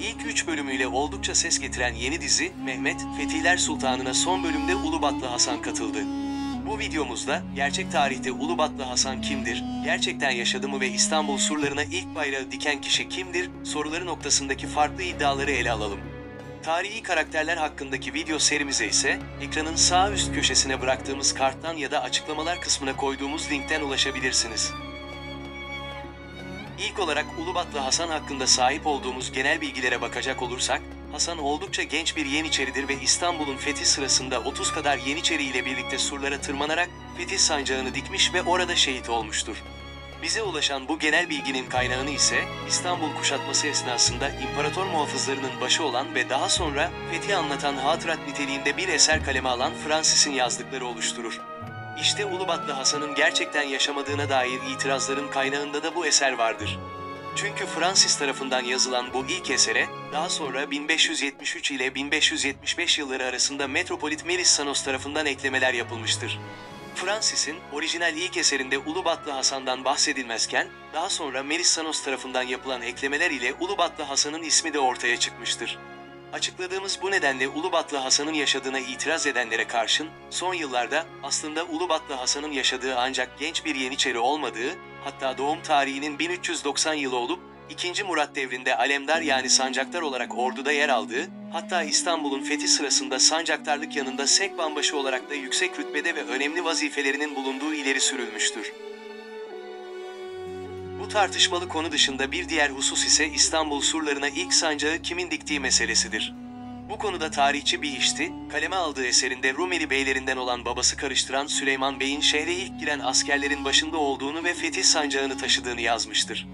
İlk 3 bölümüyle oldukça ses getiren yeni dizi, Mehmet, Fetihler Sultanı'na son bölümde Ulubatlı Hasan katıldı. Bu videomuzda, gerçek tarihte Ulubatlı Hasan kimdir, gerçekten yaşadı mı ve İstanbul surlarına ilk bayrağı diken kişi kimdir, soruları noktasındaki farklı iddiaları ele alalım. Tarihi karakterler hakkındaki video serimize ise, ekranın sağ üst köşesine bıraktığımız karttan ya da açıklamalar kısmına koyduğumuz linkten ulaşabilirsiniz. İlk olarak Ulubatlı Hasan hakkında sahip olduğumuz genel bilgilere bakacak olursak, Hasan oldukça genç bir Yeniçeridir ve İstanbul'un fethi sırasında 30 kadar Yeniçeri ile birlikte surlara tırmanarak fetih sancağını dikmiş ve orada şehit olmuştur. Bize ulaşan bu genel bilginin kaynağını ise İstanbul kuşatması esnasında imparator muhafızlarının başı olan ve daha sonra fethi anlatan hatırat niteliğinde bir eser kaleme alan Francis'in yazdıkları oluşturur. İşte Ulubatlı Hasan'ın gerçekten yaşamadığına dair itirazların kaynağında da bu eser vardır. Çünkü Francis tarafından yazılan bu ilk esere, daha sonra 1573 ile 1575 yılları arasında Metropolit Melissanos tarafından eklemeler yapılmıştır. Francis'in orijinal ilk eserinde Ulubatlı Hasan'dan bahsedilmezken, daha sonra Melissanos tarafından yapılan eklemeler ile Ulubatlı Hasan'ın ismi de ortaya çıkmıştır. Açıkladığımız bu nedenle Ulubatlı Hasan'ın yaşadığına itiraz edenlere karşın, son yıllarda aslında Ulubatlı Hasan'ın yaşadığı ancak genç bir Yeniçeri olmadığı, hatta doğum tarihinin 1390 yılı olup, II. Murat devrinde alemdar yani sancaktar olarak orduda yer aldığı, hatta İstanbul'un fethi sırasında sancaktarlık yanında sekbanbaşı olarak da yüksek rütbede ve önemli vazifelerinin bulunduğu ileri sürülmüştür. Bu tartışmalı konu dışında bir diğer husus ise İstanbul surlarına ilk sancağı kimin diktiği meselesidir. Bu konuda tarihçi bir işti, kaleme aldığı eserinde Rumeli beylerinden olan babası karıştıran Süleyman Bey'in şehre ilk giren askerlerin başında olduğunu ve fetih sancağını taşıdığını yazmıştır.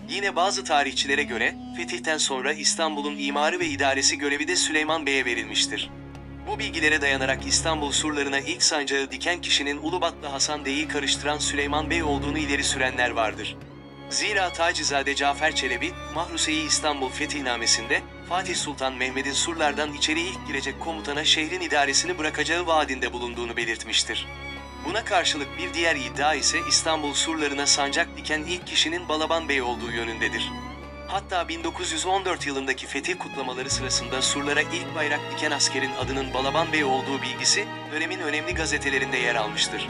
Yine bazı tarihçilere göre, fetihten sonra İstanbul'un imarı ve idaresi görevi de Süleyman Bey'e verilmiştir. Bu bilgilere dayanarak İstanbul surlarına ilk sancağı diken kişinin Ulubatlı Hasan değil karıştıran Süleyman Bey olduğunu ileri sürenler vardır. Zira Tacizade Cafer Çelebi, Mahruseyi İstanbul Fetihnamesinde, Fatih Sultan Mehmet'in surlardan içeri ilk girecek komutana şehrin idaresini bırakacağı vaadinde bulunduğunu belirtmiştir. Buna karşılık bir diğer iddia ise İstanbul surlarına sancak diken ilk kişinin Balaban Bey olduğu yönündedir. Hatta 1914 yılındaki fetih kutlamaları sırasında surlara ilk bayrak diken askerin adının Balaban Bey olduğu bilgisi, dönemin önemli gazetelerinde yer almıştır.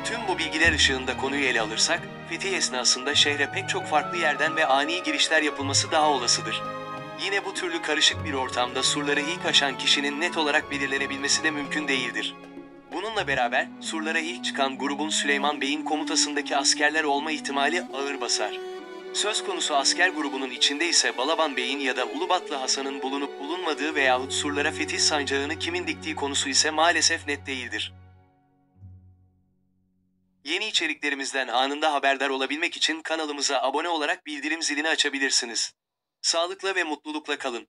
Tüm bu bilgiler ışığında konuyu ele alırsak, fetih esnasında şehre pek çok farklı yerden ve ani girişler yapılması daha olasıdır. Yine bu türlü karışık bir ortamda surları ilk aşan kişinin net olarak belirlenebilmesi de mümkün değildir. Bununla beraber, surlara ilk çıkan grubun Süleyman Bey'in komutasındaki askerler olma ihtimali ağır basar. Söz konusu asker grubunun içinde ise Balaban Bey'in ya da Ulubatlı Hasan'ın bulunup bulunmadığı veyahut surlara fetih sancağını kimin diktiği konusu ise maalesef net değildir. Yeni içeriklerimizden anında haberdar olabilmek için kanalımıza abone olarak bildirim zilini açabilirsiniz. Sağlıkla ve mutlulukla kalın.